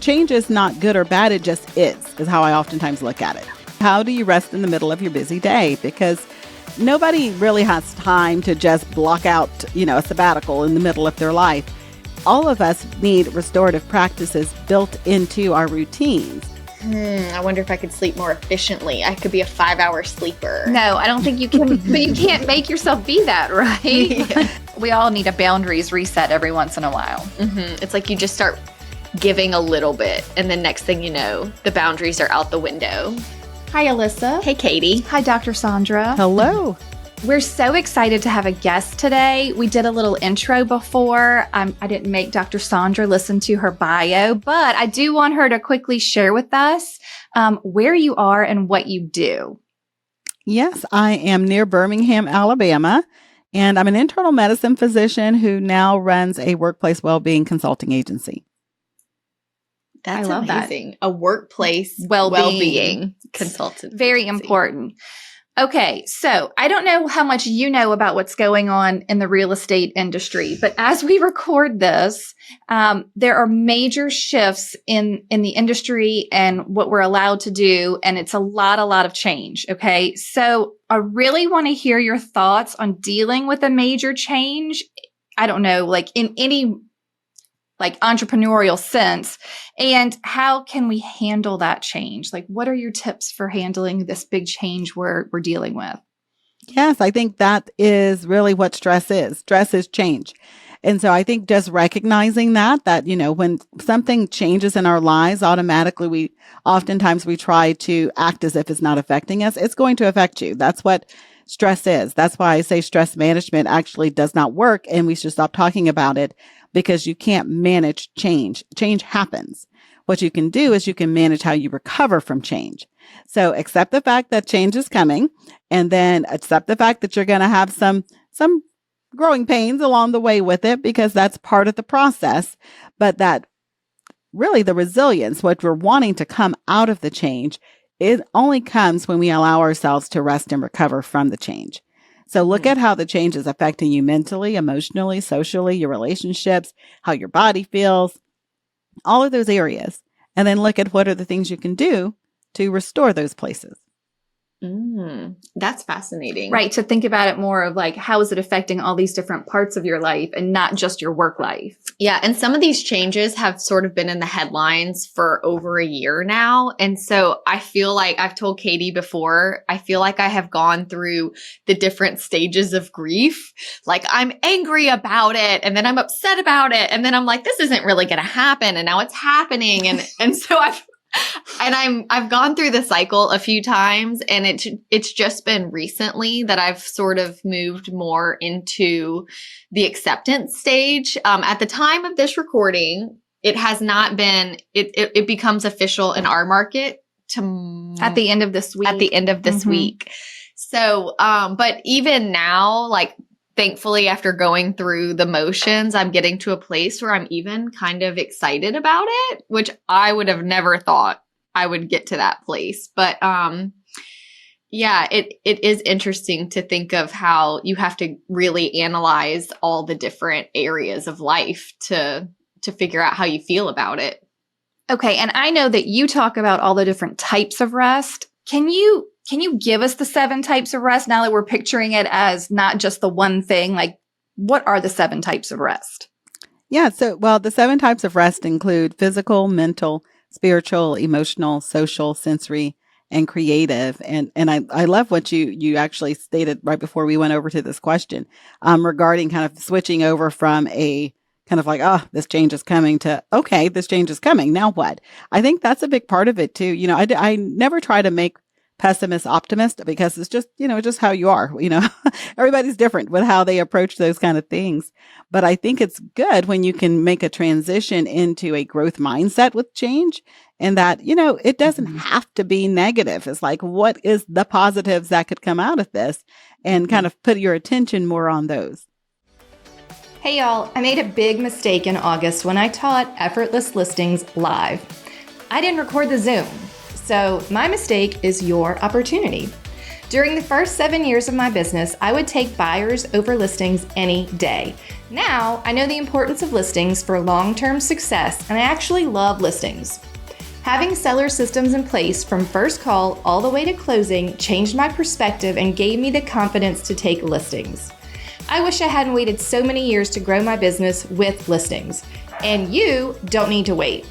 change is not good or bad. It just is how I oftentimes look at it. How do you rest in the middle of your busy day? Because nobody really has time to just block out, a sabbatical in the middle of their life. All of us need restorative practices built into our routines. I wonder if I could sleep more efficiently. I could be a 5-hour sleeper. No, I don't think you can, but you can't make yourself be that, right? Yeah. We all need a boundaries reset every once in a while. Mm-hmm. It's like you just start giving a little bit, and then next thing you know, the boundaries are out the window. Hi, Alissa. Hey, Katie. Hi, Dr. Saundra. Hello. We're so excited to have a guest today. We did a little intro before. I didn't make Dr. Saundra listen to her bio, but I do want her to quickly share with us where you are and what you do. Yes, I am near Birmingham, Alabama, and I'm an internal medicine physician who now runs a workplace well-being consulting agency. That's I love amazing. That. A workplace well-being consultant. Very important. Okay, so I don't know how much you know about what's going on in the real estate industry, but as we record this, there are major shifts in the industry and what we're allowed to do, and it's a lot of change, okay? So I really want to hear your thoughts on dealing with a major change. I don't know, like in any entrepreneurial sense, and how can we handle that change? Like, what are your tips for handling this big change we're dealing with? Yes, I think that is really what stress is. Stress is change. And so I think just recognizing that, when something changes in our lives, automatically oftentimes we try to act as if it's not affecting us. It's going to affect you. That's what stress is. That's why I say stress management actually does not work, and we should stop talking about it, because you can't manage change. Change happens. What you can do is you can manage how you recover from change. So accept the fact that change is coming, and then accept the fact that you're going to have some growing pains along the way with it, because that's part of the process. But that really the resilience, what we're wanting to come out of the change, it only comes when we allow ourselves to rest and recover from the change. So look at how the change is affecting you mentally, emotionally, socially, your relationships, how your body feels, all of those areas. And then look at what are the things you can do to restore those places. That's fascinating. Right. To think about it more of like, how is it affecting all these different parts of your life and not just your work life? Yeah. And some of these changes have sort of been in the headlines for over a year now. And so I feel like I've told Katie before, I feel like I have gone through the different stages of grief. Like I'm angry about it, and then I'm upset about it. And then I'm like, this isn't really going to happen. And now it's happening. And so I've gone through the cycle a few times, and it's just been recently that I've sort of moved more into the acceptance stage. At the time of this recording, it has not been, it becomes official in our market at the end of this week. So, but even now, like, thankfully, after going through the motions, I'm getting to a place where I'm even kind of excited about it, which I would have never thought I would get to that place. But yeah, it is interesting to think of how you have to really analyze all the different areas of life to figure out how you feel about it. Okay, and I know that you talk about all the different types of rest. Can you give us the 7 types of rest now that we're picturing it as not just the one thing? Like, what are the 7 types of rest? Yeah. So, the 7 types of rest include physical, mental, spiritual, emotional, social, sensory, and creative. And I love what you actually stated right before we went over to this question, regarding kind of switching over from a kind of like, this change is coming to, okay, this change is coming. Now what? I think that's a big part of it too. I never try to make pessimist optimist, because it's just, just how you are, everybody's different with how they approach those kind of things. But I think it's good when you can make a transition into a growth mindset with change, and that, it doesn't have to be negative. It's like, what is the positives that could come out of this, and kind of put your attention more on those. Hey y'all, I made a big mistake in August when I taught Effortless Listings live. I didn't record the Zoom. So my mistake is your opportunity. During the first 7 years of my business, I would take buyers over listings any day. Now, I know the importance of listings for long-term success, and I actually love listings. Having seller systems in place from first call all the way to closing changed my perspective and gave me the confidence to take listings. I wish I hadn't waited so many years to grow my business with listings, and you don't need to wait.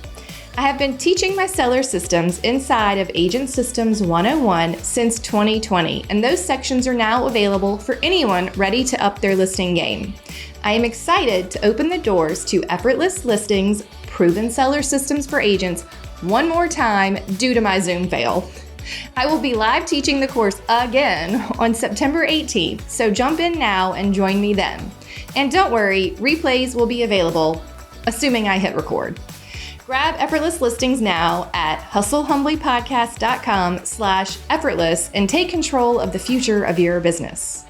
I have been teaching my seller systems inside of Agent Systems 101 since 2020, and those sections are now available for anyone ready to up their listing game. I am excited to open the doors to effortless listings, proven seller systems for agents, one more time due to my Zoom fail. I will be live teaching the course again on September 18th, so jump in now and join me then. And don't worry, replays will be available, assuming I hit record. Grab Effortless Listings now at hustlehumblypodcast.com/effortless and take control of the future of your business.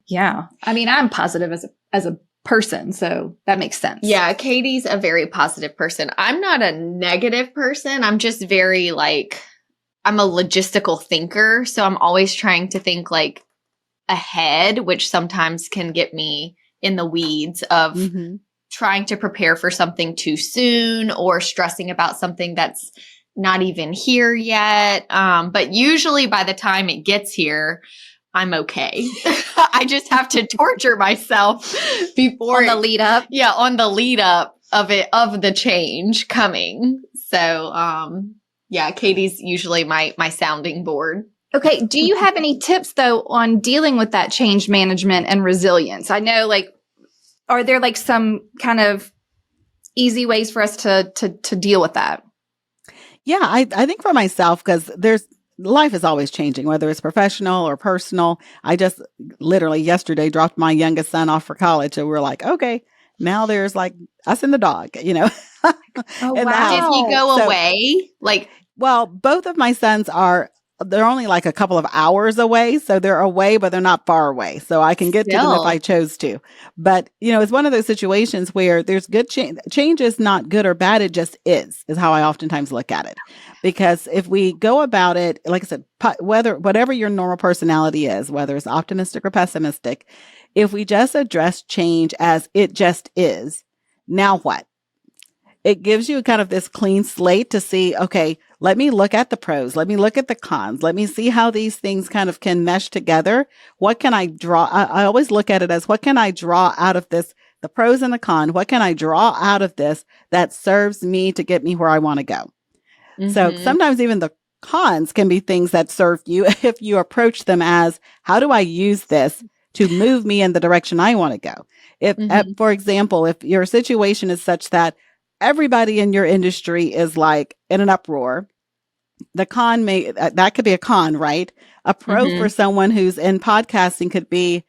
Yeah. I mean, I'm positive as a person, so that makes sense. Yeah, Katie's a very positive person. I'm not a negative person. I'm just very I'm a logistical thinker. So I'm always trying to think ahead, which sometimes can get me in the weeds of trying to prepare for something too soon or stressing about something that's not even here yet. But usually by the time it gets here, I'm okay. I just have to torture myself before on the lead up. Yeah, on the lead up of the change coming. So, yeah, Katie's usually my sounding board. Okay. Do you have any tips though on dealing with that change management and resilience? I know are there some kind of easy ways for us to deal with that? Yeah, I think for myself, because life is always changing, whether it's professional or personal. I just literally yesterday dropped my youngest son off for college, and we're like, okay, now there's us and the dog, Oh, in wow. the house. Did he go away? Well, both of my sons they're only a couple of hours away. So they're away, but they're not far away. So I can get to them if I chose to. But, it's one of those situations where there's good change. Change is not good or bad. It just is how I oftentimes look at it. Because if we go about it, like I said, whatever your normal personality is, whether it's optimistic or pessimistic, if we just address change as it just is, now what? It gives you kind of this clean slate to see, okay, let me look at the pros. Let me look at the cons. Let me see how these things kind of can mesh together. What can I draw? I always look at it as what can I draw out of this, the pros and the con? What can I draw out of this that serves me to get me where I want to go? So sometimes even the cons can be things that serve you if you approach them as, how do I use this to move me in the direction I want to go? For example, if your situation is such that everybody in your industry is in an uproar, the con that could be a con, right? A pro for someone who's in podcasting could be,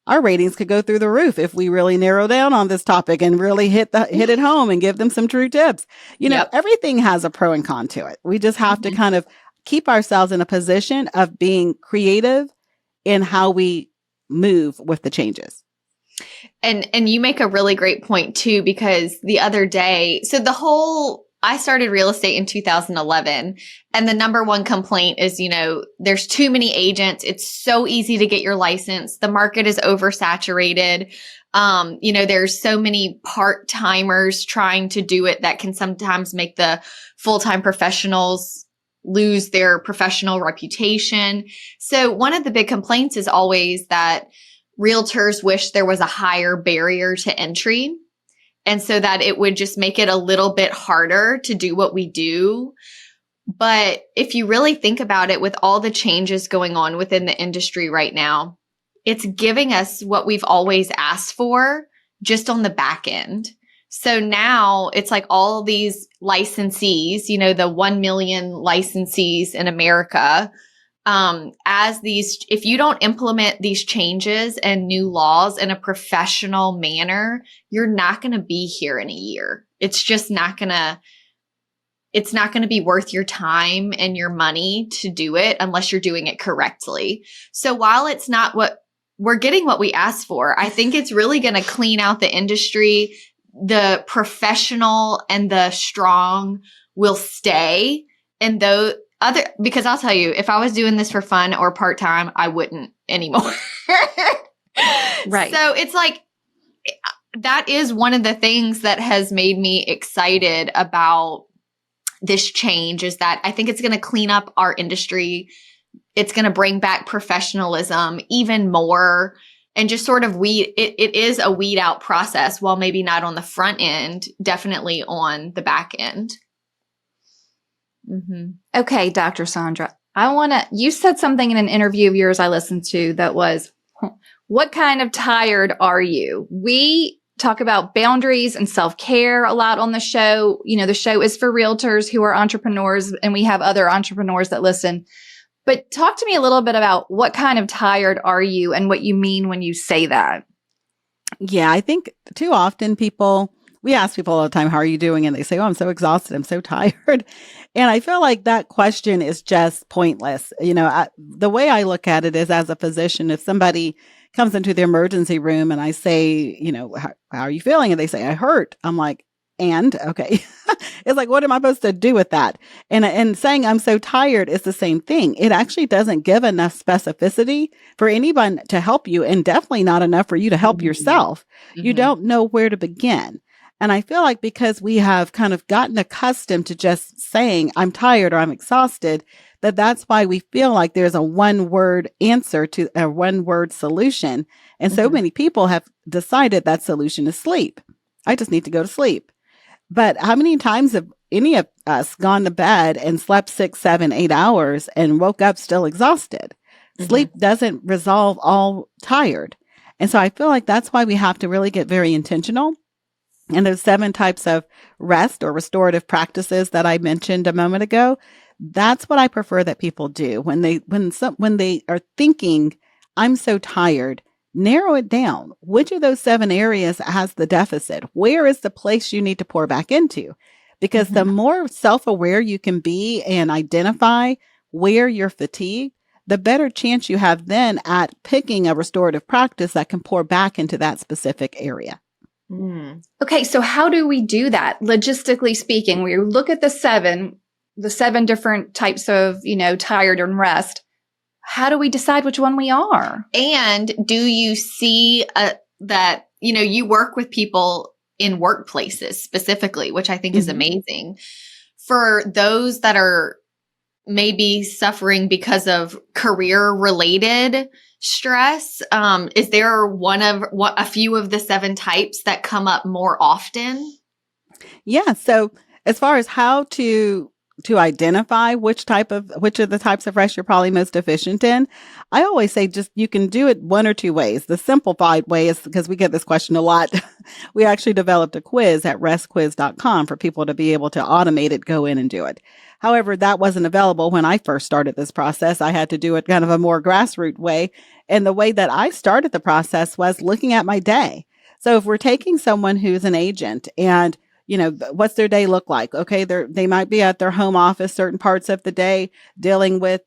our ratings could go through the roof if we really narrow down on this topic and really hit it home and give them some true tips. Everything has a pro and con to it. We just have to kind of keep ourselves in a position of being creative in how we move with the changes. And you make a really great point too, because the other day, I started real estate in 2011, and the number one complaint is, there's too many agents. It's so easy to get your license. The market is oversaturated. There's so many part-timers trying to do it that can sometimes make the full-time professionals lose their professional reputation. So one of the big complaints is always that realtors wish there was a higher barrier to entry, and so that it would just make it a little bit harder to do what we do. But if you really think about it, with all the changes going on within the industry right now, it's giving us what we've always asked for, just on the back end. So now it's all these licensees, the 1 million licensees in America, if you don't implement these changes and new laws in a professional manner, you're not going to be here in a year. It's just not going to be worth your time and your money to do it unless you're doing it correctly. So while it's not we're getting what we asked for, I think it's really going to clean out the industry. The professional and the strong will stay. And because I'll tell you, if I was doing this for fun or part-time, I wouldn't anymore. Right. So it's like, that is one of the things that has made me excited about this change, is that I think it's going to clean up our industry. It's going to bring back professionalism even more, and just sort of it is a weed out process, while maybe not on the front end, definitely on the back end. Mm-hmm. Okay, Dr. Saundra, you said something in an interview of yours I listened to that was, what kind of tired are you? We talk about boundaries and self-care a lot on the show. You know, the show is for realtors who are entrepreneurs, and we have other entrepreneurs that listen. But talk to me a little bit about what kind of tired are you and what you mean when you say that. Yeah, I think too often we ask people all the time, how are you doing? And they say, oh, I'm so exhausted. I'm so tired. And I feel like that question is just pointless. The way I look at it is, as a physician, if somebody comes into the emergency room and I say, how are you feeling? And they say, I hurt. I'm like, and okay. It's like, what am I supposed to do with that? And saying I'm so tired is the same thing. It actually doesn't give enough specificity for anyone to help you, and definitely not enough for you to help yourself. You don't know where to begin. And I feel like because we have kind of gotten accustomed to just saying I'm tired or I'm exhausted, that's why we feel like there's a one word answer to a one word solution. And so many people have decided that solution is sleep. I just need to go to sleep. But how many times have any of us gone to bed and slept 6, 7, 8 hours and woke up still exhausted? Sleep doesn't resolve all tired. And so I feel like that's why we have to really get very intentional. And those 7 types of rest or restorative practices that I mentioned a moment ago, that's what I prefer that people do when they are thinking, I'm so tired. Narrow it down. Which of those 7 areas has the deficit? Where is the place you need to pour back into? Because the more self-aware you can be and identify where you're fatigued, the better chance you have then at picking a restorative practice that can pour back into that specific area. Okay, so how do we do that? Logistically speaking, we look at the 7 different types of, tired and rest. How do we decide which one we are? And do you see that, you work with people in workplaces specifically, which I think is amazing. For those that are maybe suffering because of career related stress, is there a few of the 7 types that come up more often? Yeah. So as far as how to identify which of the types of rest you're probably most deficient in, I always say you can do it one or 2 ways. The simplified way is, because we get this question a lot, we actually developed a quiz at restquiz.com for people to be able to automate it, go in and do it. However, that wasn't available when I first started this process. I had to do it kind of a more grassroots way. And the way that I started the process was looking at my day. So if we're taking someone who's an agent and what's their day look like? Okay, they might be at their home office certain parts of the day, dealing with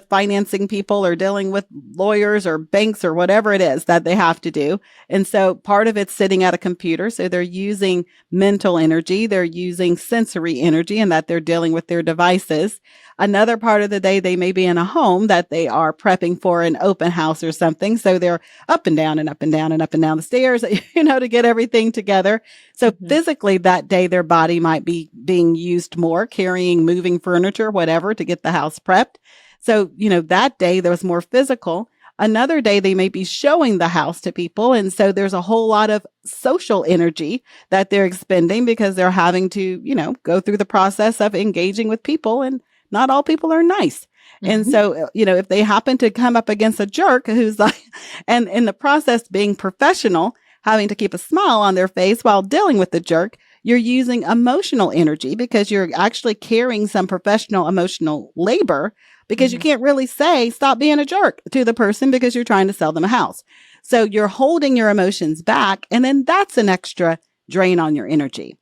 financing people or dealing with lawyers or banks or whatever it is that they have to do. And so part of it's sitting at a computer. So they're using mental energy. They're using sensory energy, and that they're dealing with their devices. Another part of the day, they may be in a home that they are prepping for an open house or something. So they're up and down and up and down and up and down the stairs, to get everything together. So physically that day, their body might be being used more, carrying, moving furniture, whatever, to get the house prepped. So, that day there was more physical. Another day, they may be showing the house to people. And so there's a whole lot of social energy that they're expending because they're having to, go through the process of engaging with people, and not all people are nice. And so, if they happen to come up against a jerk who's like, and in the process being professional, having to keep a smile on their face while dealing with the jerk, you're using emotional energy because you're actually carrying some professional emotional labor, because you can't really say, stop being a jerk to the person because you're trying to sell them a house. So you're holding your emotions back, and then that's an extra drain on your energy.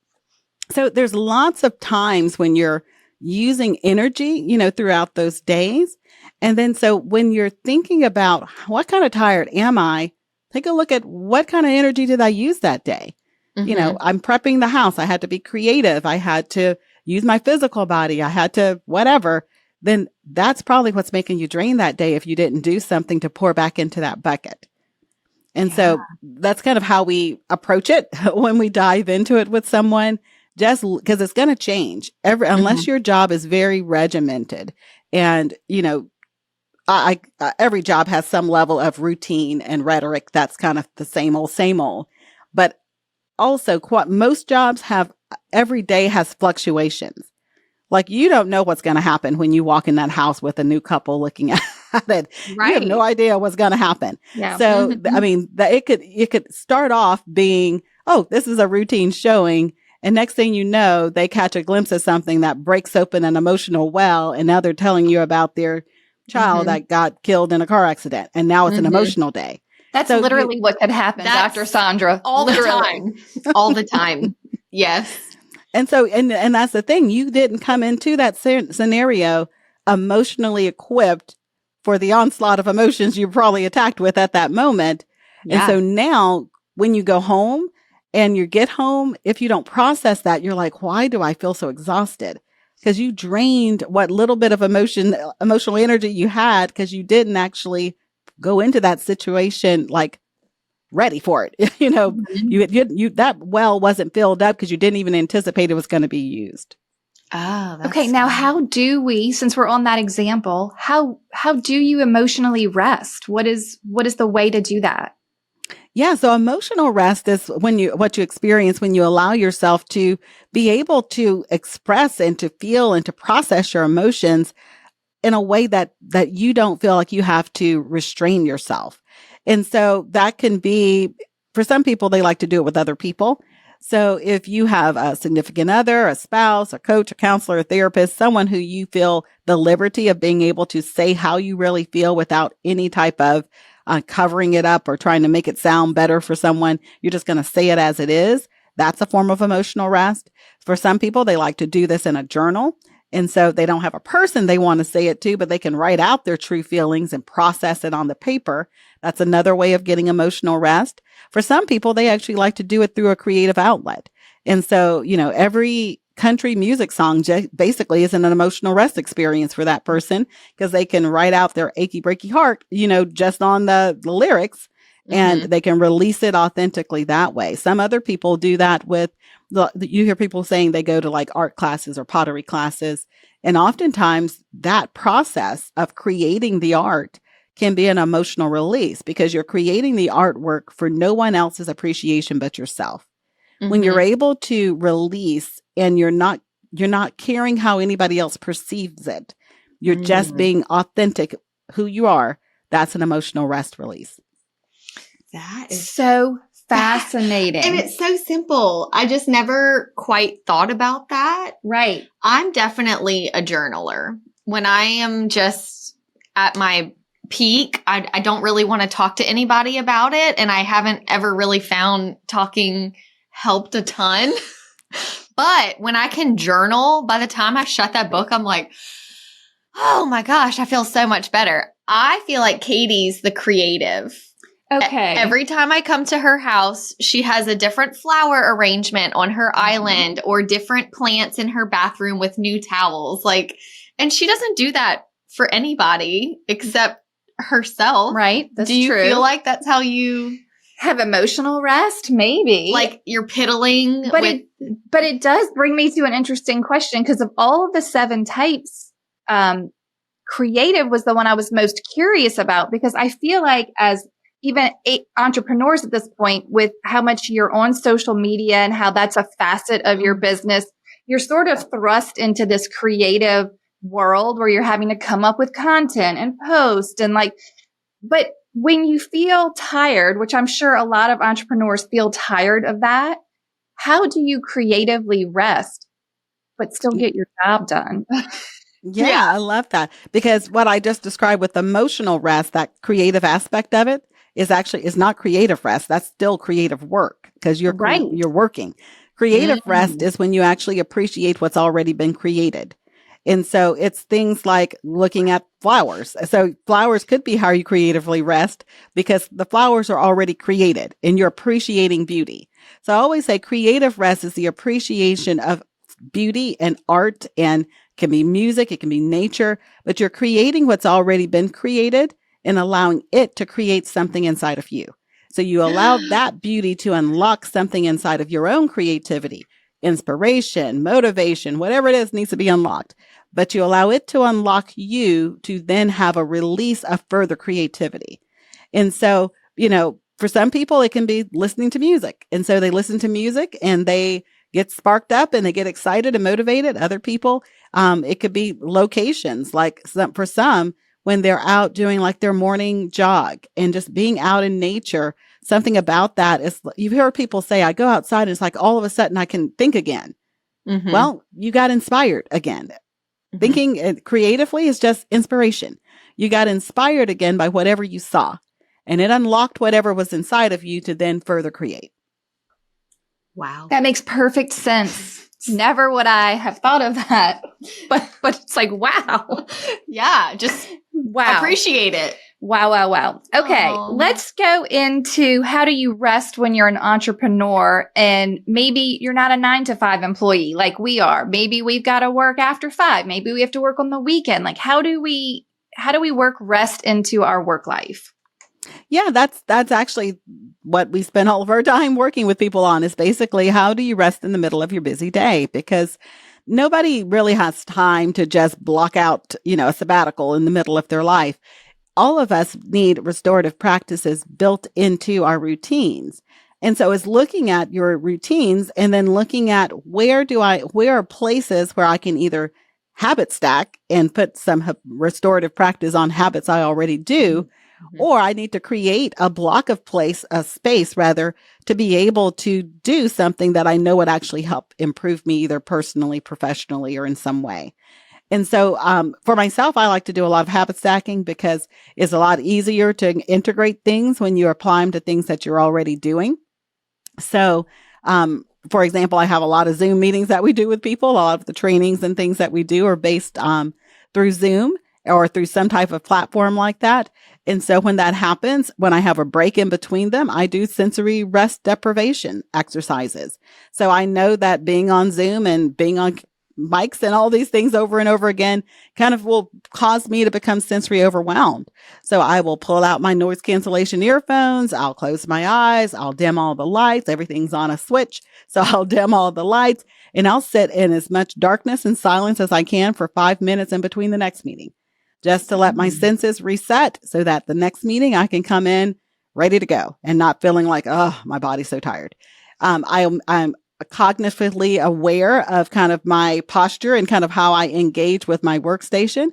So there's lots of times when you're using energy, throughout those days. And then so when you're thinking about what kind of tired am I, take a look at what kind of energy did I use that day? I'm prepping the house. I had to be creative. I had to, use my physical body. I had to whatever. Then that's probably what's making you drain that day if you didn't do something to pour back into that bucket. And so that's kind of how we approach it when we dive into it with someone, just because it's going to change unless your job is very regimented. And, every job has some level of routine and rhetoric. That's kind of the same old. But also most jobs every day has fluctuations. Like you don't know what's going to happen when you walk in that house with a new couple looking at it. Right. You have no idea what's going to happen. Yeah. So, I mean, it could start off being, oh, this is a routine showing. And next thing you know, they catch a glimpse of something that breaks open an emotional well. And now they're telling you about their child that got killed in a car accident. And now it's an emotional day. That's literally what could happen, Dr. Saundra. All the time. All the time. Yes. And so, and that's the thing. You didn't come into that scenario emotionally equipped for the onslaught of emotions you're probably attacked with at that moment. Yeah. And so now when you go home and you get home, if you don't process that, you're like, why do I feel so exhausted? Because you drained what little bit of emotional energy you had because you didn't actually go into that situation like ready for it. You that well wasn't filled up because you didn't even anticipate it was going to be used. Oh, okay. Now, how do we, since we're on that example, how do you emotionally rest? What is the way to do that? Yeah. So emotional rest is what you experience when you allow yourself to be able to express and to feel and to process your emotions in a way that you don't feel like you have to restrain yourself. And so that can be, for some people, they like to do it with other people. So if you have a significant other, a spouse, a coach, a counselor, a therapist, someone who you feel the liberty of being able to say how you really feel without any type of covering it up or trying to make it sound better for someone, you're just going to say it as it is. That's a form of emotional rest. For some people, they like to do this in a journal. And so they don't have a person they want to say it to, but they can write out their true feelings and process it on the paper. That's another way of getting emotional rest. For some people, they actually like to do it through a creative outlet. And so, every country music song basically is an emotional rest experience for that person because they can write out their achy breaky heart, just on the lyrics, and they can release it authentically that way. Some other people do that with you hear people saying they go to like art classes or pottery classes. And oftentimes that process of creating the art can be an emotional release because you're creating the artwork for no one else's appreciation but yourself. When you're able to release and you're not caring how anybody else perceives it, you're just being authentic who you are. That's an emotional rest release. That is so fascinating. And it's so simple. I just never quite thought about that. Right. I'm definitely a journaler. When I am just at my peak, I don't really want to talk to anybody about it. And I haven't ever really found talking helped a ton. But when I can journal, by the time I shut that book, I'm like, oh my gosh, I feel so much better. I feel like Katie's the creative. Okay. Every time I come to her house, she has a different flower arrangement on her island or different plants in her bathroom with new towels. And she doesn't do that for anybody except herself. Right. That's true. Do you feel like that's how you have emotional rest? Maybe. Like you're piddling. But it does bring me to an interesting question because of all of the 7 types, creative was the one I was most curious about because I feel like as even entrepreneurs at this point, with how much you're on social media and how that's a facet of your business, you're sort of thrust into this creative world where you're having to come up with content and post but when you feel tired, which I'm sure a lot of entrepreneurs feel tired of that, how do you creatively rest but still get your job done? Yeah, I love that because what I just described with emotional rest, that creative aspect of it, is not creative rest. That's still creative work because you're working. Creative rest is when you actually appreciate what's already been created. And so it's things like looking at flowers. So flowers could be how you creatively rest because the flowers are already created and you're appreciating beauty. So I always say creative rest is the appreciation of beauty and art and can be music. It can be nature, but you're creating what's already been created and allowing it to create something inside of you. So you allow that beauty to unlock something inside of your own creativity, inspiration, motivation, whatever it is needs to be unlocked. But you allow it to unlock you to then have a release of further creativity. And so, for some people, it can be listening to music. And so they listen to music and they get sparked up and they get excited and motivated. Other people, it could be locations, like for some, when they're out doing like their morning jog and just being out in nature. Something about that is, you've heard people say, I go outside and it's like all of a sudden I can think again. Mm-hmm. Well, you got inspired again. Mm-hmm. Thinking creatively is just inspiration. You got inspired again by whatever you saw, and it unlocked whatever was inside of you to then further create. Wow. That makes perfect sense. Never would I have thought of that. But it's like, wow. Yeah, just wow. Appreciate it. Wow. Okay, Let's go into how do you rest when you're an entrepreneur and maybe you're not a 9-to-5 employee like we are. Maybe we've got to work after 5. Maybe we have to work on the weekend. Like how do we work rest into our work life? Yeah, that's actually what we spend all of our time working with people on, is basically how do you rest in the middle of your busy day? Because nobody really has time to just block out, a sabbatical in the middle of their life. All of us need restorative practices built into our routines. And so it's looking at your routines and then looking at where are places where I can either habit stack and put some restorative practice on habits I already do, or I need to create a block of space to be able to do something that I know would actually help improve me either personally, professionally, or in some way. And so for myself, I like to do a lot of habit stacking because it's a lot easier to integrate things when you apply them to things that you're already doing. So, for example, I have a lot of Zoom meetings that we do with people. A lot of the trainings and things that we do are based through Zoom or through some type of platform like that. And so when that happens, when I have a break in between them, I do sensory rest deprivation exercises. So I know that being on Zoom and being on mics and all these things over and over again kind of will cause me to become sensory overwhelmed. So I will pull out my noise cancellation earphones. I'll close my eyes. I'll dim all the lights. Everything's on a switch. So I'll dim all the lights and I'll sit in as much darkness and silence as I can for 5 minutes in between the next meeting, just to let my senses reset so that the next meeting I can come in ready to go and not feeling like, oh, my body's so tired. I'm cognitively aware of kind of my posture and kind of how I engage with my workstation.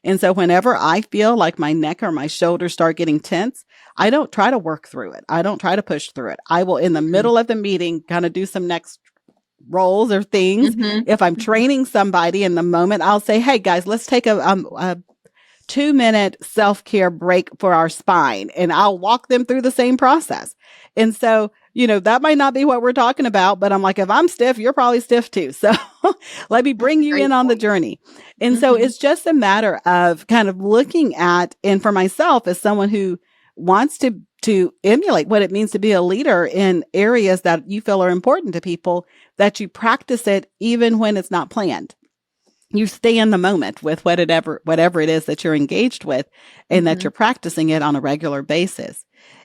And so whenever I feel like my neck or my shoulders start getting tense, I don't try to work through it. I don't try to push through it. I will, in the middle of the meeting, kind of do some next roles or things. Mm-hmm. If I'm training somebody in the moment, I'll say, hey guys, let's take a 2-minute self-care break for our spine. And I'll walk them through the same process. And so, that might not be what we're talking about, but I'm like, if I'm stiff, you're probably stiff too. So let me bring you in on the journey. And so it's just a matter of kind of looking at, and for myself as someone who wants to emulate what it means to be a leader in areas that you feel are important to people, that you practice it even when it's not planned. You stay in the moment with whatever it is that you're engaged with and that you're practicing it on a regular basis.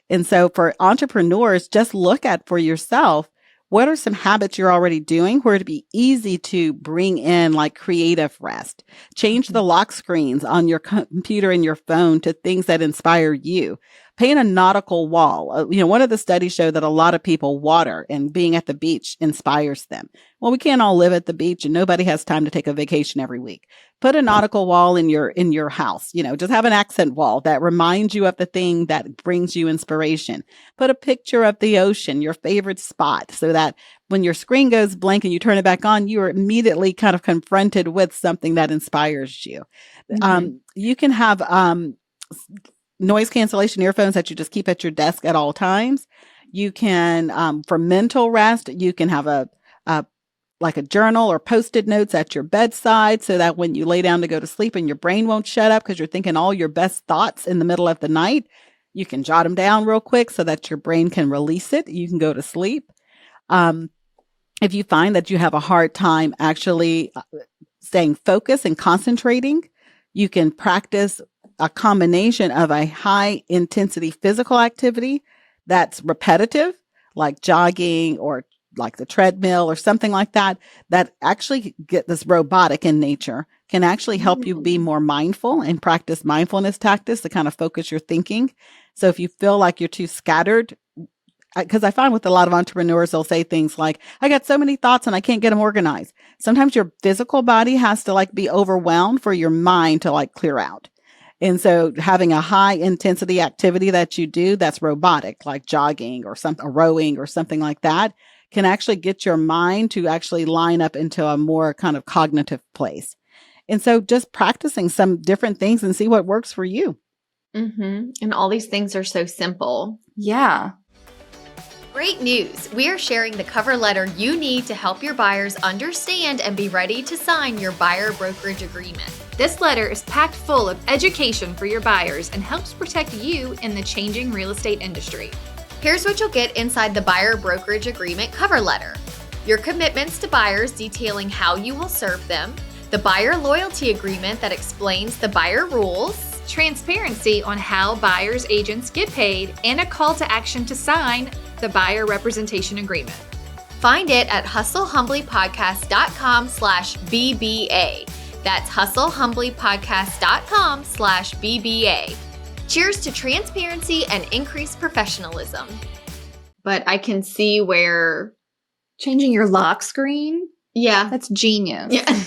And so for entrepreneurs, just look at for yourself, what are some habits you're already doing where it'd be easy to bring in like creative rest? Change the lock screens on your computer and your phone to things that inspire you. Paint a nautical wall. One of the studies show that a lot of people water and being at the beach inspires them. Well, we can't all live at the beach and nobody has time to take a vacation every week. Put a nautical wall in your house, just have an accent wall that reminds you of the thing that brings you inspiration. Put a picture of the ocean, your favorite spot, so that when your screen goes blank and you turn it back on, you are immediately kind of confronted with something that inspires you. Mm-hmm. You can have, noise cancellation earphones that you just keep at your desk at all times. You can, for mental rest, you can have a journal or Post-it notes at your bedside so that when you lay down to go to sleep and your brain won't shut up because you're thinking all your best thoughts in the middle of the night, you can jot them down real quick so that your brain can release it. You can go to sleep. if you find that you have a hard time actually staying focused and concentrating, you can practice a combination of a high intensity physical activity that's repetitive, like jogging or like the treadmill or something like that, that actually get this robotic in nature, can actually help you be more mindful and practice mindfulness tactics to kind of focus your thinking. So if you feel like you're too scattered, because I find with a lot of entrepreneurs, they'll say things like, I got so many thoughts and I can't get them organized. Sometimes your physical body has to like be overwhelmed for your mind to like clear out. And so having a high intensity activity that you do that's robotic, like jogging or something, or rowing or something like that, can actually get your mind to actually line up into a more kind of cognitive place. And so just practicing some different things and see what works for you. And all these things are so simple. Yeah. Great news! We are sharing the cover letter you need to help your buyers understand and be ready to sign your buyer brokerage agreement. This letter is packed full of education for your buyers and helps protect you in the changing real estate industry. Here's what you'll get inside the buyer brokerage agreement cover letter: your commitments to buyers detailing how you will serve them, the buyer loyalty agreement that explains the buyer rules, transparency on how buyers' agents get paid, and a call to action to sign the buyer representation agreement. Find it at hustlehumblypodcast.com/BBA. That's hustlehumblypodcast.com/BBA. Cheers to transparency and increased professionalism. But I can see where Changing your lock screen? Yeah. That's genius. Yeah.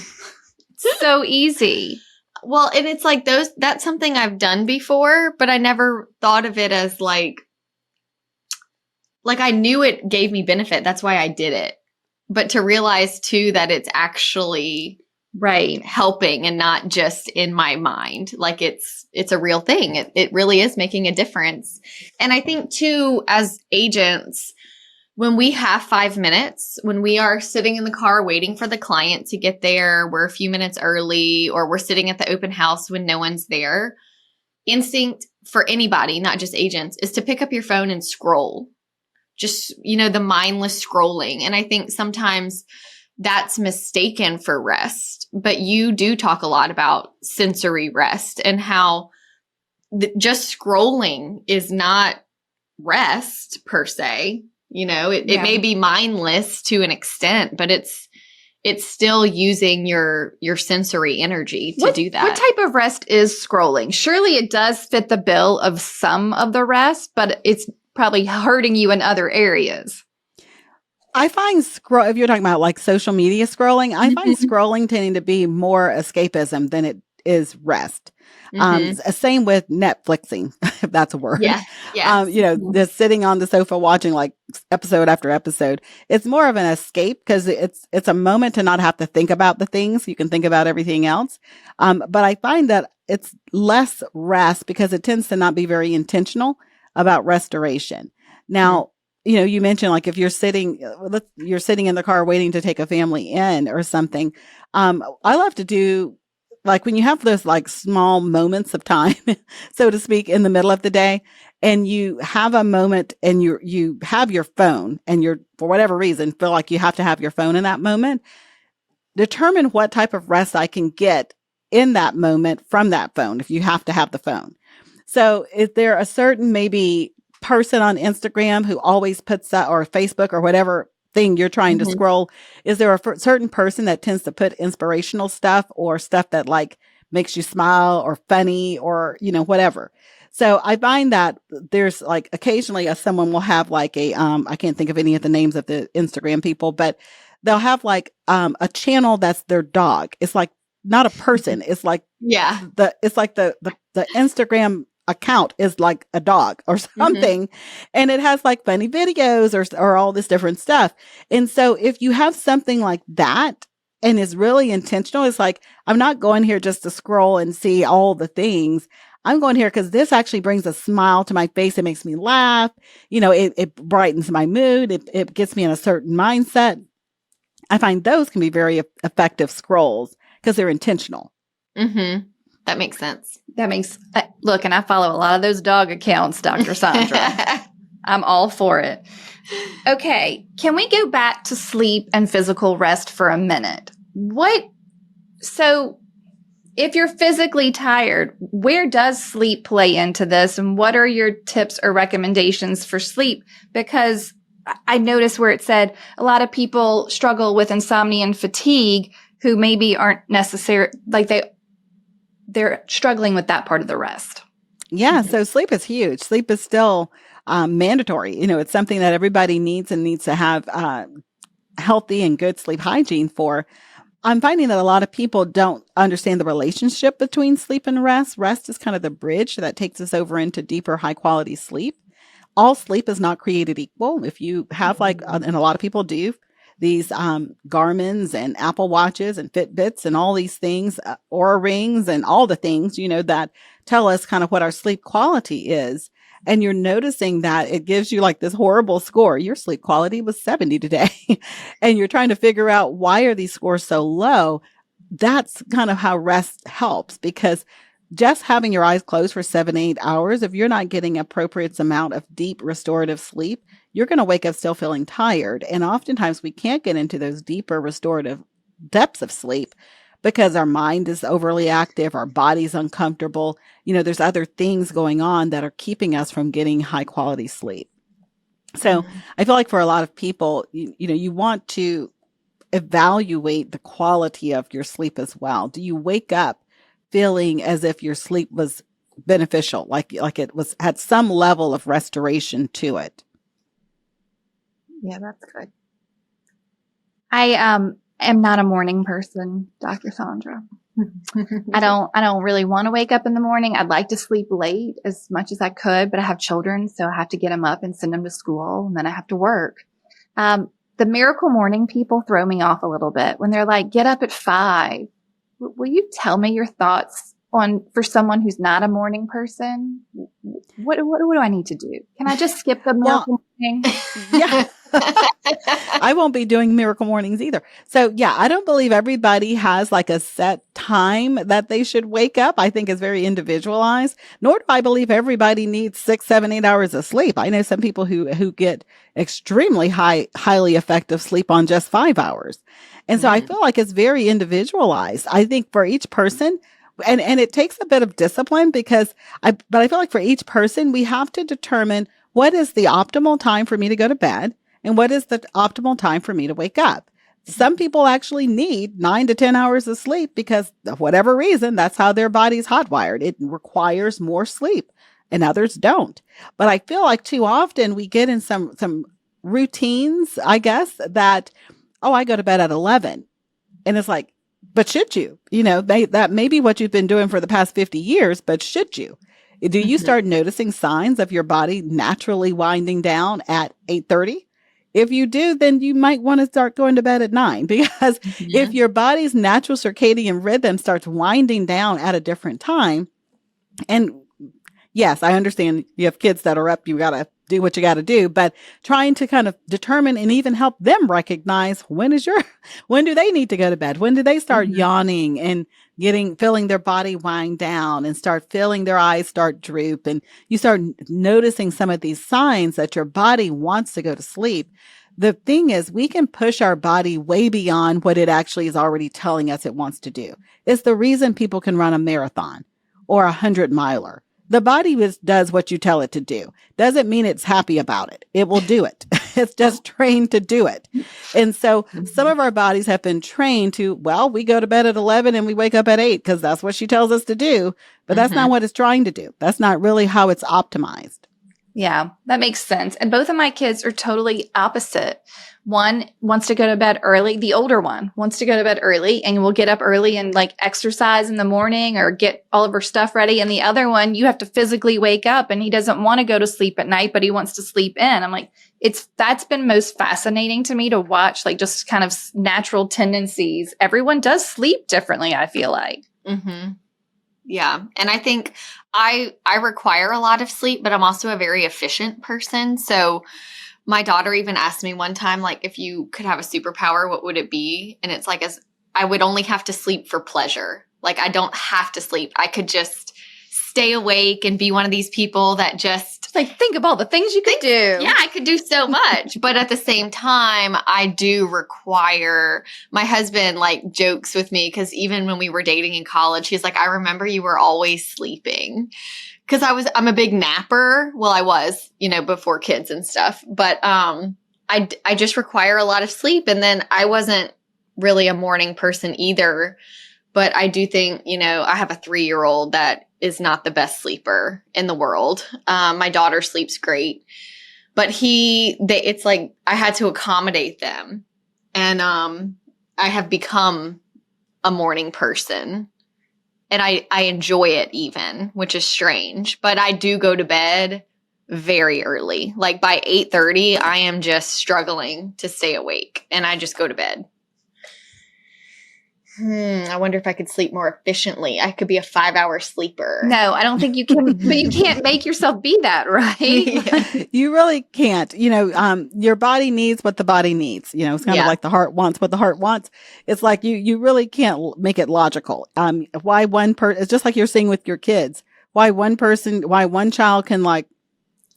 So easy. Well, and it's like that's something I've done before, but I never thought of it as like I knew it gave me benefit. That's why I did it. But to realize too that it's actually right helping and not just in my mind, like it's a real thing. It really is making a difference. And I think too, as agents, when we have 5 minutes, when we are sitting in the car waiting for the client to get there, we're a few minutes early, or we're sitting at the open house when no one's there, instinct for anybody, not just agents, is to pick up your phone and scroll. Just, the mindless scrolling. And I think sometimes that's mistaken for rest. But you do talk a lot about sensory rest and how just scrolling is not rest per se. It may be mindless to an extent, but it's still using your sensory energy to do that. What type of rest is scrolling? Surely it does fit the bill of some of the rest, but it's probably hurting you in other areas. I find if you're talking about like social media scrolling, I find scrolling tending to be more escapism than it is rest. Same with Netflixing, if that's a word. Yeah. Just sitting on the sofa watching like episode after episode. It's more of an escape because it's a moment to not have to think about the things. You can think about everything else. But I find that it's less rest because it tends to not be very intentional about restoration. Now, you mentioned like if you're sitting in the car waiting to take a family in or something. I love to do like when you have those like small moments of time, so to speak, in the middle of the day, and you have a moment and you have your phone and you're, for whatever reason, feel like you have to have your phone in that moment, determine what type of rest I can get in that moment from that phone if you have to have the phone. So is there a certain maybe person on Instagram who always puts that, or Facebook or whatever thing you're trying to scroll? Is there a certain person that tends to put inspirational stuff or stuff that like makes you smile or funny or, whatever? So I find that there's like occasionally someone will have like I can't think of any of the names of the Instagram people, but they'll have like a channel that's their dog. It's like not a person. It's like the Instagram account is like a dog or something. And it has like funny videos or all this different stuff. And so if you have something like that and is really intentional, it's like, I'm not going here just to scroll and see all the things. I'm going here because this actually brings a smile to my face. It makes me laugh. It brightens my mood. It gets me in a certain mindset. I find those can be very effective scrolls because they're intentional. That makes sense. That makes, look, and I follow a lot of those dog accounts, Dr. Saundra. I'm all for it. Okay. Can we go back to sleep and physical rest for a minute? So if you're physically tired, where does sleep play into this? And what are your tips or recommendations for sleep? Because I noticed where it said a lot of people struggle with insomnia and fatigue who maybe aren't necessary, like they're struggling with that part of the rest. Yeah, so sleep is huge. Sleep is still mandatory. It's something that everybody needs and needs to have healthy and good sleep hygiene for. I'm finding that a lot of people don't understand the relationship between sleep and rest. Rest is kind of the bridge that takes us over into deeper, high quality sleep. All sleep is not created equal. If you have and a lot of people do, these Garmin's and Apple Watches and Fitbits and all these things, Oura Rings and all the things, that tell us kind of what our sleep quality is. And you're noticing that it gives you like this horrible score. Your sleep quality was 70 today. And you're trying to figure out why are these scores so low? That's kind of how rest helps, because just having your eyes closed for 7-8 hours, if you're not getting appropriate amount of deep restorative sleep, you're going to wake up still feeling tired. And oftentimes we can't get into those deeper restorative depths of sleep because our mind is overly active, our body's uncomfortable. There's other things going on that are keeping us from getting high quality sleep. So I feel like for a lot of people, you want to evaluate the quality of your sleep as well. Do you wake up feeling as if your sleep was beneficial, like it had some level of restoration to it? Yeah, that's good. I am not a morning person, Dr. Saundra. I don't really want to wake up in the morning. I'd like to sleep late as much as I could, but I have children, so I have to get them up and send them to school, and then I have to work. The miracle morning people throw me off a little bit when they're like, get up at 5. Will you tell me your thoughts for someone who's not a morning person? What do I need to do? Can I just skip the miracle morning? Yeah. I won't be doing miracle mornings either. So yeah, I don't believe everybody has like a set time that they should wake up. I think it's very individualized, nor do I believe everybody needs 6, 7, 8 hours of sleep. I know some people who get extremely highly effective sleep on just 5 hours. And so I feel like it's very individualized. I think for each person, and it takes a bit of discipline but I feel like for each person, we have to determine what is the optimal time for me to go to bed and what is the optimal time for me to wake up. Some people actually need 9 to 10 hours of sleep because of whatever reason, that's how their body's hotwired. It requires more sleep and others don't. But I feel like too often we get in some routines, I guess, that, I go to bed at 11. And it's like, but should you? That may be what you've been doing for the past 50 years, but should you? Do you start noticing signs of your body naturally winding down at 8:30? If you do, then you might want to start going to bed at 9, because if your body's natural circadian rhythm starts winding down at a different time, and yes, I understand you have kids that are up, you got to do what you got to do, but trying to kind of determine and even help them recognize when do they need to go to bed? When do they start yawning and feeling their body wind down and start feeling their eyes start droop, and you start noticing some of these signs that your body wants to go to sleep. The thing is, we can push our body way beyond what it actually is already telling us it wants to do. It's the reason people can run a marathon or a 100-miler. The body does what you tell it to do. Doesn't mean it's happy about it. It will do it. It's just trained to do it. And so some of our bodies have been trained to, we go to bed at 11 and we wake up at 8 because that's what she tells us to do. But that's not what it's trying to do. That's not really how it's optimized. Yeah, that makes sense. And both of my kids are totally opposite. One wants to go to bed early. The older one wants to go to bed early and will get up early and like exercise in the morning or get all of her stuff ready. And the other one, you have to physically wake up, and he doesn't want to go to sleep at night, but he wants to sleep in. I'm like, that's been most fascinating to me to watch, like just kind of natural tendencies. Everyone does sleep differently, I feel like. Yeah. And I think I require a lot of sleep, but I'm also a very efficient person. So my daughter even asked me one time, like, if you could have a superpower, what would it be? And it's like, I would only have to sleep for pleasure. Like, I don't have to sleep. I could just stay awake and be one of these people that just Like, think of all the things you could do. Yeah, I could do so much. But at the same time, I do require, my husband like jokes with me because even when we were dating in college, he's like, I remember you were always sleeping. Because I'm a big napper. Well, I was, before kids and stuff. But I just require a lot of sleep. And then I wasn't really a morning person either. But I do think, I have a 3-year-old that is not the best sleeper in the world. My daughter sleeps great. But it's like I had to accommodate them. And I have become a morning person. And I enjoy it even, which is strange. But I do go to bed very early. Like by 8:30, I am just struggling to stay awake. And I just go to bed. I wonder if I could sleep more efficiently. I could be a 5-hour sleeper. No, I don't think you can. But you can't make yourself be that, right? Yeah. You really can't. Your body needs what the body needs. It's kind of like the heart wants what the heart wants. It's like you really can't make it logical. Why one person? It's just like you're saying with your kids. Why one child can like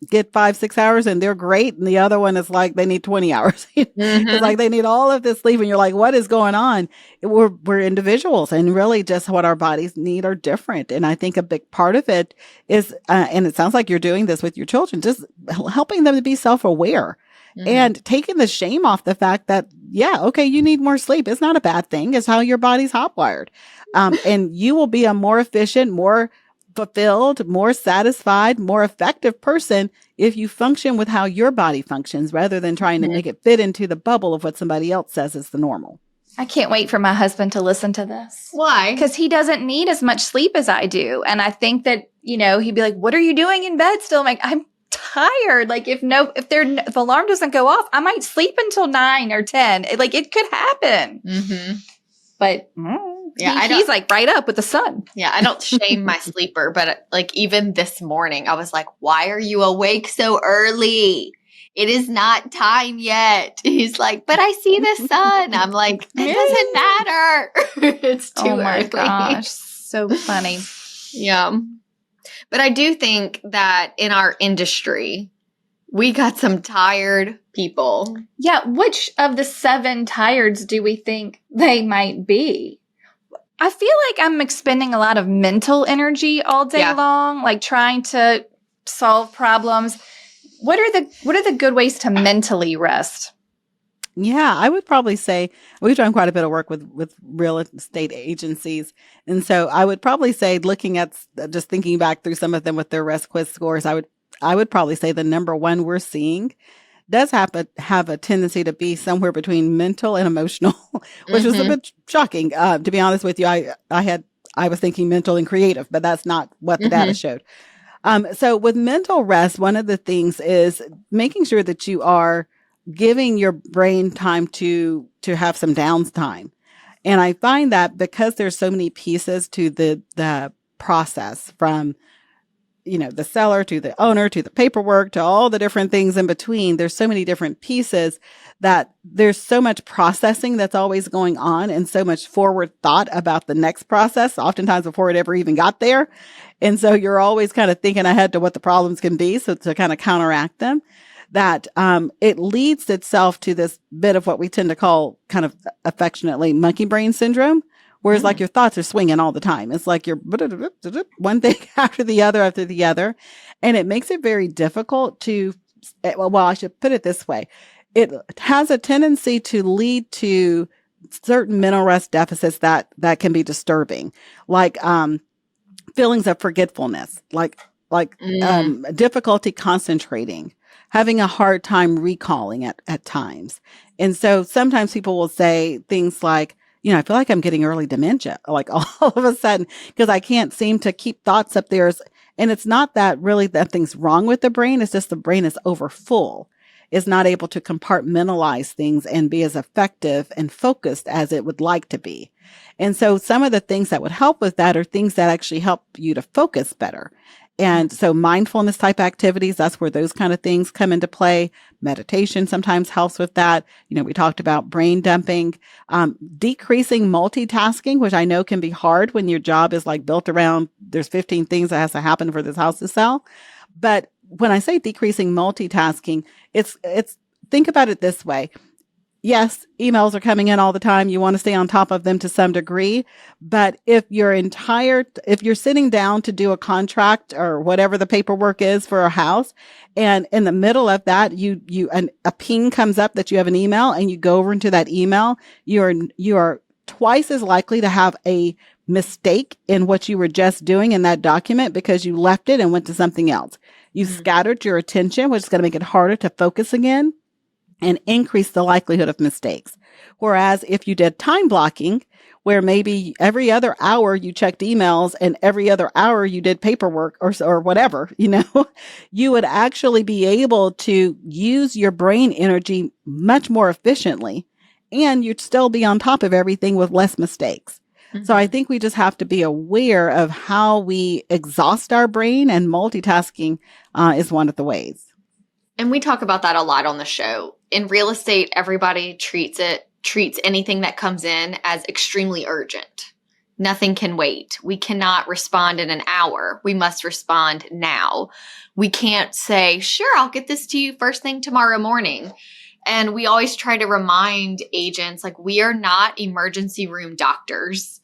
get 5-6 hours and they're great, and the other one is like they need 20 hours. It's like they need all of this sleep, and you're like, what is going on? We're individuals, and really just what our bodies need are different. And I think a big part of it is, and it sounds like you're doing this with your children, just helping them to be self-aware and taking the shame off the fact that, okay, you need more sleep. It's not a bad thing. It's how your body's hotwired. And you will be a more efficient, more fulfilled, more satisfied, more effective person if you function with how your body functions rather than trying to make it fit into the bubble of what somebody else says is the normal. I can't wait for my husband to listen to this. Why? Because he doesn't need as much sleep as I do. And I think that, he'd be like, what are you doing in bed still? I'm like, I'm tired. Like if the alarm doesn't go off, I might sleep until 9 or 10. It could happen. But he's like right up with the sun. Yeah, I don't shame my sleeper, but like even this morning, I was like, why are you awake so early? It is not time yet. He's like, but I see the sun. I'm like, it doesn't matter. It's too early. Oh my gosh, so funny. Yeah. But I do think that in our industry, we got some tired people. Yeah, which of the 7 tireds do we think they might be? I feel like I'm expending a lot of mental energy all day long, like trying to solve problems. What are the good ways to mentally rest? Yeah, I would probably say we've done quite a bit of work with real estate agencies. And so I would probably say, looking at just thinking back through some of them with their rest quiz scores, I would probably say the number one we're seeing does have a tendency to be somewhere between mental and emotional, which is a bit shocking. To be honest with you, I was thinking mental and creative, but that's not what the data showed. So with mental rest, one of the things is making sure that you are giving your brain time to have some downtime. And I find that because there's so many pieces to the process, from the seller to the owner to the paperwork to all the different things in between, there's so many different pieces that there's so much processing that's always going on and so much forward thought about the next process, oftentimes before it ever even got there. And so you're always kind of thinking ahead to what the problems can be, so to kind of counteract them, that it leads itself to this bit of what we tend to call kind of affectionately monkey brain syndrome. Whereas like your thoughts are swinging all the time. It's like you're one thing after the other. And it makes it very difficult to, well, I should put it this way. It has a tendency to lead to certain mental rest deficits that can be disturbing, like feelings of forgetfulness, like difficulty concentrating, having a hard time recalling at times. And so sometimes people will say things like, I feel like I'm getting early dementia, like all of a sudden, because I can't seem to keep thoughts up there. And it's not that really that thing's wrong with the brain. It's just the brain is overfull. It's not able to compartmentalize things and be as effective and focused as it would like to be. And so some of the things that would help with that are things that actually help you to focus better. And so mindfulness type activities, that's where those kind of things come into play. Meditation sometimes helps with that. We talked about brain dumping, decreasing multitasking, which I know can be hard when your job is like built around, there's 15 things that has to happen for this house to sell. But when I say decreasing multitasking, it's think about it this way. Yes, emails are coming in all the time. You want to stay on top of them to some degree. But if you're sitting down to do a contract or whatever the paperwork is for a house, and in the middle of that, a ping comes up that you have an email, and you go over into that email, you are twice as likely to have a mistake in what you were just doing in that document because you left it and went to something else. You scattered your attention, which is going to make it harder to focus again and increase the likelihood of mistakes. Whereas if you did time blocking, where maybe every other hour you checked emails and every other hour you did paperwork or whatever, you would actually be able to use your brain energy much more efficiently, and you'd still be on top of everything with less mistakes. So I think we just have to be aware of how we exhaust our brain, and multitasking is one of the ways. And we talk about that a lot on the show. In real estate, everybody treats anything that comes in as extremely urgent. Nothing can wait. We cannot respond in an hour. We must respond now. We can't say, sure, I'll get this to you first thing tomorrow morning. And we always try to remind agents, like, we are not emergency room doctors.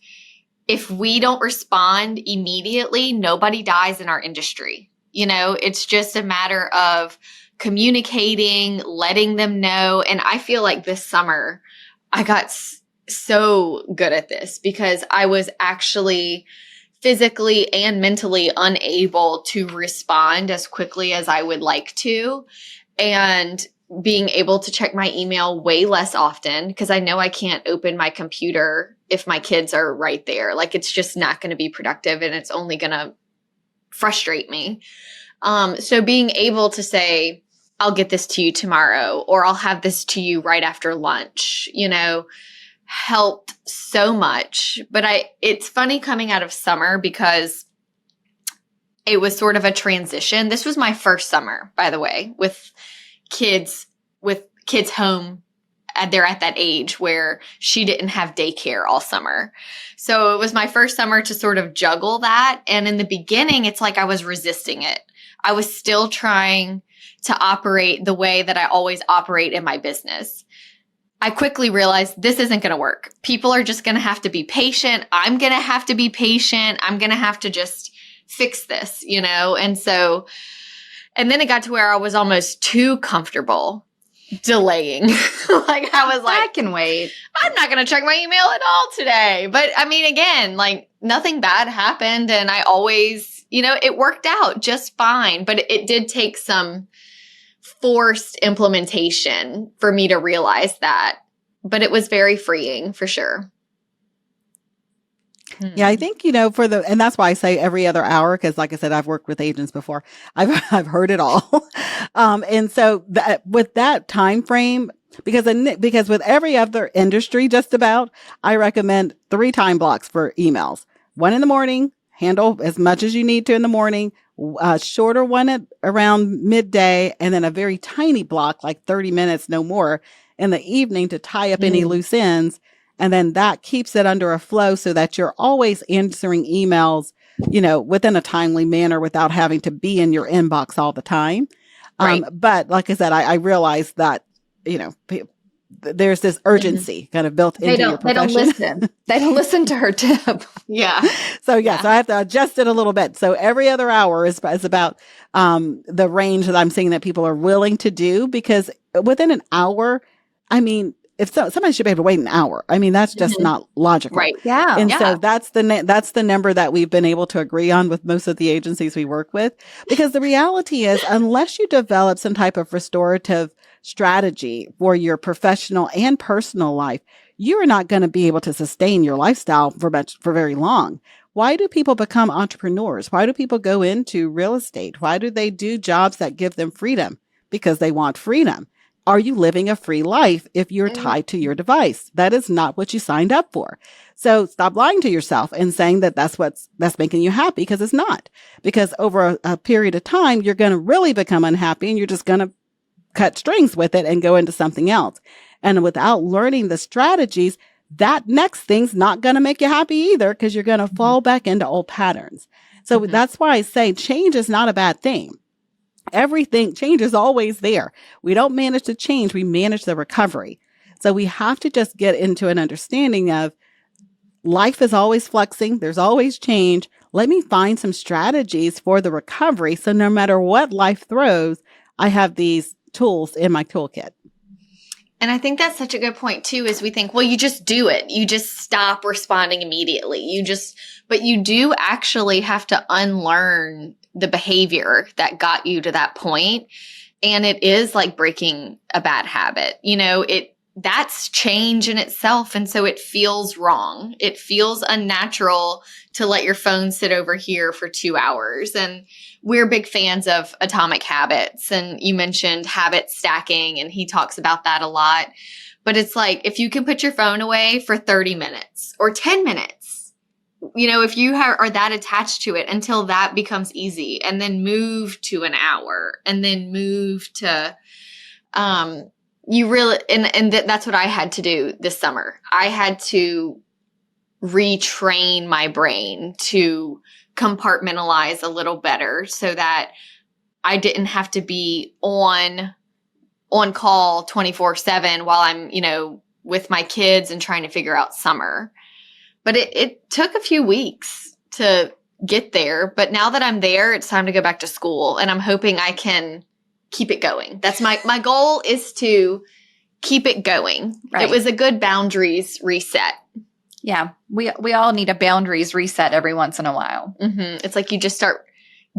If we don't respond immediately, nobody dies in our industry. It's just a matter of communicating, letting them know. And I feel like this summer I got so good at this because I was actually physically and mentally unable to respond as quickly as I would like to. And being able to check my email way less often because I know I can't open my computer if my kids are right there. Like, it's just not going to be productive, and it's only going to frustrate me. So being able to say, I'll get this to you tomorrow, or I'll have this to you right after lunch, helped so much. But it's funny coming out of summer because it was sort of a transition. This was my first summer, by the way, with kids home. They're at that age where she didn't have daycare all summer. So it was my first summer to sort of juggle that. And in the beginning, it's like I was resisting it. I was still trying to operate the way that I always operate in my business. I quickly realized this isn't going to work. People are just going to have to be patient. I'm going to have to be patient. I'm going to have to just fix this, And then it got to where I was almost too comfortable delaying. Like, I was like, I can wait. I'm not going to check my email at all today. But I mean, again, like, nothing bad happened. And I always, it worked out just fine. But it did take some forced implementation for me to realize that. But it was very freeing for sure. Yeah, I think, and that's why I say every other hour, because like I said, I've worked with agents before. I've heard it all. And so with that time frame, because with every other industry, just about, I recommend 3 time blocks for emails. 1 in the morning, handle as much as you need to in the morning, a shorter one at around midday, and then a very tiny block, like 30 minutes, no more, in the evening to tie up any loose ends. And then that keeps it under a flow so that you're always answering emails, within a timely manner without having to be in your inbox all the time. Right. But like I said, I realized that, there's this urgency kind of built into your profession. They don't listen. They don't listen to her tip. Yeah. So I have to adjust it a little bit. So every other hour is about the range that I'm seeing that people are willing to do, because within an hour, I mean, if somebody should be able to wait an hour. I mean, that's just not logical. Right. Yeah. And so that's the number that we've been able to agree on with most of the agencies we work with, because the reality is, unless you develop some type of restorative strategy for your professional and personal life, you are not going to be able to sustain your lifestyle for very long. Why do people become entrepreneurs? Why do people go into real estate? Why do they do jobs that give them freedom? Because they want freedom. Are you living a free life if you're tied to your device? That is not what you signed up for. So stop lying to yourself and saying that that's making you happy, because it's not. Because over a period of time, you're going to really become unhappy, and you're just going to cut strings with it and go into something else. And without learning the strategies, that next thing's not going to make you happy either, because you're going to fall back into old patterns. So that's why I say change is not a bad thing. Change is always there. We don't manage the change, we manage the recovery. So we have to just get into an understanding of life is always flexing, there's always change. Let me find some strategies for the recovery. So no matter what life throws, I have these tools in my toolkit. And I think that's such a good point too, is we think, well, you just do it. You just stop responding immediately. But you do actually have to unlearn the behavior that got you to that point. And it is like breaking a bad habit. That's change in itself. And so it feels wrong. It feels unnatural to let your phone sit over here for 2 hours. And we're big fans of atomic habits. And you mentioned habit stacking, and he talks about that a lot. But it's like, if you can put your phone away for 30 minutes or 10 minutes, if you are that attached to it until that becomes easy, and then move to an hour, and then move to, you really, that's what I had to do this summer. I had to retrain my brain to compartmentalize a little better so that I didn't have to be on call 24/7 while I'm, with my kids and trying to figure out summer. But it took a few weeks to get there. But now that I'm there, it's time to go back to school, and I'm hoping I can keep it going. That's my goal, is to keep it going. Right. It was a good boundaries reset. Yeah. We all need a boundaries reset every once in a while. Mm-hmm. It's like you just start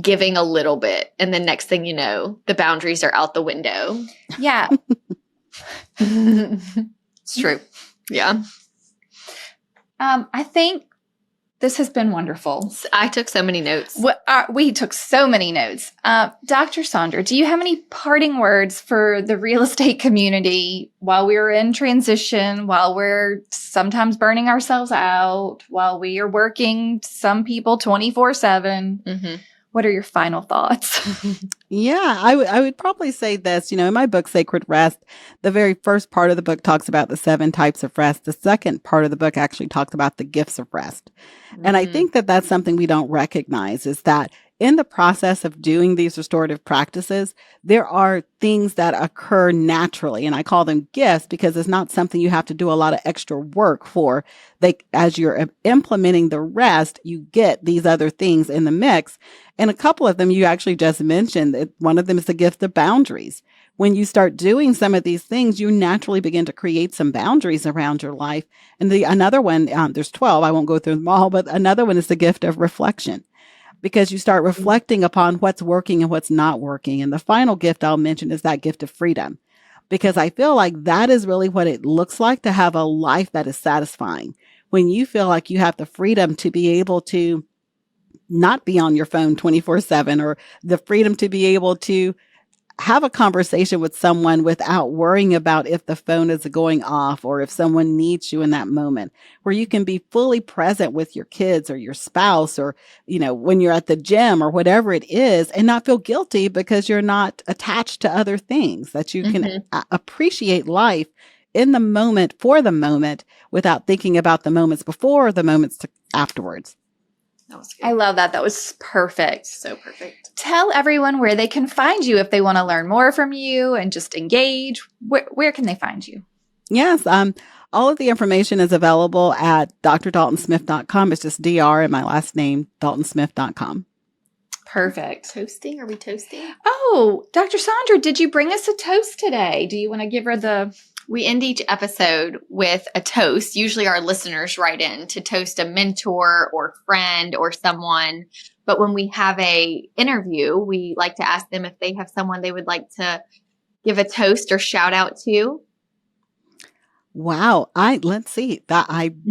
giving a little bit, and then next thing you know, the boundaries are out the window. Yeah. It's true. Yeah. I think this has been wonderful. I took so many notes. We took so many notes. Dr. Saundra, do you have any parting words for the real estate community while we're in transition, while we're sometimes burning ourselves out, while we are working, some people 24/7? Mm-hmm. What are your final thoughts? Yeah, I would probably say this. In my book, Sacred Rest, the very first part of the book talks about the 7 types of rest. The second part of the book actually talks about the gifts of rest. Mm-hmm. And I think that that's something we don't recognize, is that in the process of doing these restorative practices, there are things that occur naturally. And I call them gifts because it's not something you have to do a lot of extra work for. As you're implementing the rest, you get these other things in the mix. And a couple of them you actually just mentioned. One of them is the gift of boundaries. When you start doing some of these things, you naturally begin to create some boundaries around your life. And another one, there's 12, I won't go through them all, but another one is the gift of reflection, because you start reflecting upon what's working and what's not working. And the final gift I'll mention is that gift of freedom, because I feel like that is really what it looks like to have a life that is satisfying. When you feel like you have the freedom to be able to not be on your phone 24/7, or the freedom to be able to have a conversation with someone without worrying about if the phone is going off or if someone needs you in that moment, where you can be fully present with your kids or your spouse, or, when you're at the gym or whatever it is, and not feel guilty because you're not attached to other things, that you can appreciate life in the moment, for the moment, without thinking about the moments before or the moments afterwards. That was good. I love that. That was perfect. So perfect. Tell everyone where they can find you if they want to learn more from you and just engage. Where can they find you? Yes. All of the information is available at drdaltonsmith.com. It's just DR and my last name, daltonsmith.com. Perfect. Toasting? Are we toasting? Oh, Dr. Saundra, did you bring us a toast today? Do you want to give her the... We end each episode with a toast. Usually our listeners write in to toast a mentor or friend or someone. But when we have a interview, we like to ask them if they have someone they would like to give a toast or shout out to. Wow. Let's see. I'm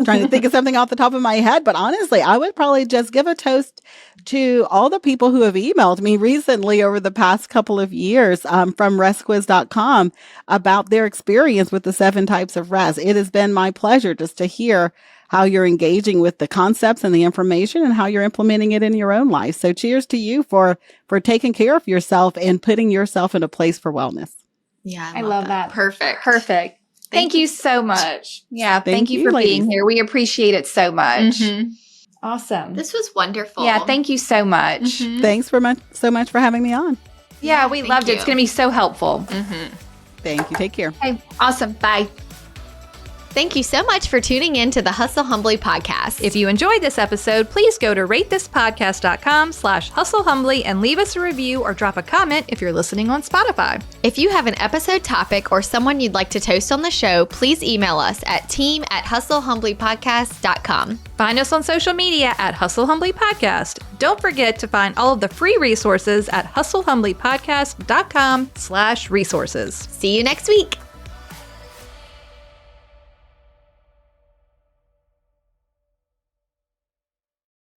trying to think of something off the top of my head, but honestly, I would probably just give a toast to all the people who have emailed me recently over the past couple of years from restquiz.com about their experience with the 7 types of rest. It has been my pleasure just to hear how you're engaging with the concepts and the information and how you're implementing it in your own life. So cheers to you for taking care of yourself and putting yourself in a place for wellness. Yeah, I love that. Perfect. Thank you so much. Yeah. Thank you for ladies. being here. We appreciate it so much. Mm-hmm. Awesome. This was wonderful. Yeah, thank you so much. Mhm. Thanks so much for having me on. Yeah, we thank loved it. you. It's going to be so helpful. Thank you. Take care. Okay, awesome. Bye. Thank you so much for tuning in to the Hustle Humbly podcast. If you enjoyed this episode, please go to ratethispodcast.com/hustlehumbly and leave us a review or drop a comment if you're listening on Spotify. If you have an episode topic or someone you'd like to toast on the show, please email us at team@hustlehumblypodcast.com. Find us on social media at Hustle Humbly Podcast. Don't forget to find all of the free resources at hustlehumblypodcast.com/resources. See you next week.